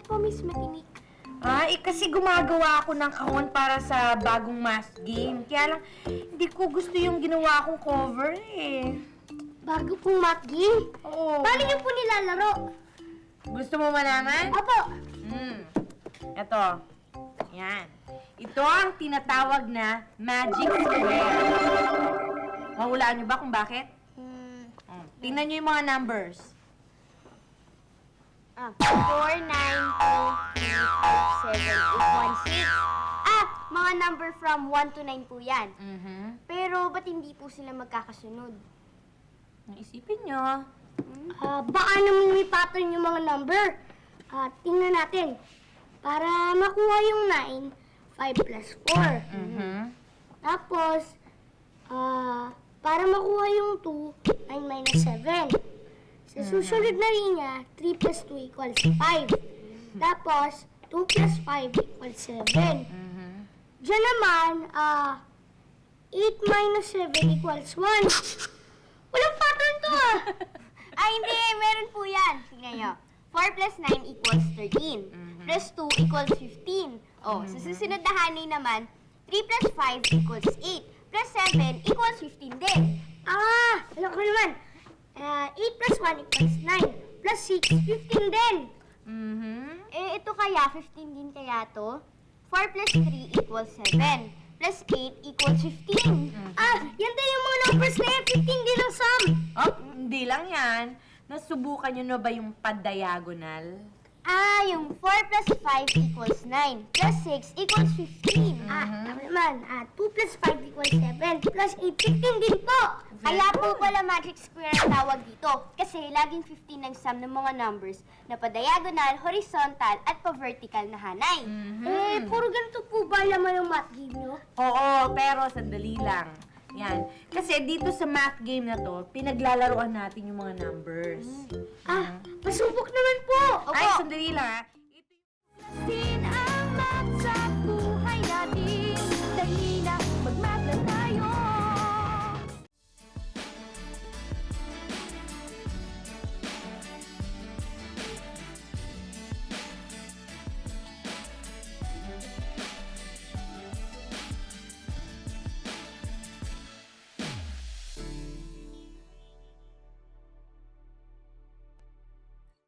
po, Miss MathTinik? Kasi gumagawa ako ng kahon para sa bagong math game. Kaya lang, hindi ko gusto yung ginawa kong cover eh. Bago pong math game? Oo. Paano niyo po nilalaro? Gusto mo malaman? Opo. Eto. Yan. Ito ang tinatawag na magic square. Mahulaan niyo ba kung bakit? Tingnan niyo yung mga numbers. 4, 9, 2, 3, 5, 7, 8, 1, 6. Mga number from 1 to 9 po yan. Pero ba't hindi po sila magkakasunod? Isipin niyo. Baka naman may pattern yung mga number. Tingnan natin. Para makuha yung 9, 5 plus 4. Tapos, para makuha yung 2, 9 minus 7. Sa susunod na linya, 3 plus 2 equals 5. Tapos, 2 plus 5 equals 7. Diyan naman, 8 minus 7 equals 1. Walang pattern to hindi. Meron po yan. Tingnan nyo. 4 plus 9 equals 13. Plus 2 equals 15. Sa susunod na honey naman, 3 plus 5 equals 8. Plus 7 equals 15 din. Alam ko naman. 8 plus 1 equals 9. Plus 6, 15 din. Ito kaya, 15 din kaya to? 4 plus 3 equals 7. Plus 8 equals 15. Yan din yung mga numbers na yan. 15 din ang sum. Hindi lang yan. Nasubukan niyo na ba yung padiagonal? Yung 4 plus 5 equals 9. Plus 6 equals 15. Tama naman. 2 plus 5 equals 7. Plus 8, 15 din po. Kaya po pala magic square ang tawag dito. Kasi laging 15 ang sum ng mga numbers na pa-diagonal, horizontal, at pa-vertical na hanay. Puro ganito po ba laman ng math game nyo? Oo, pero sandali lang. Yan. Kasi dito sa math game na to, pinaglalaroan natin yung mga numbers. Pasubok naman po. Ay, sandali lang. Ito yung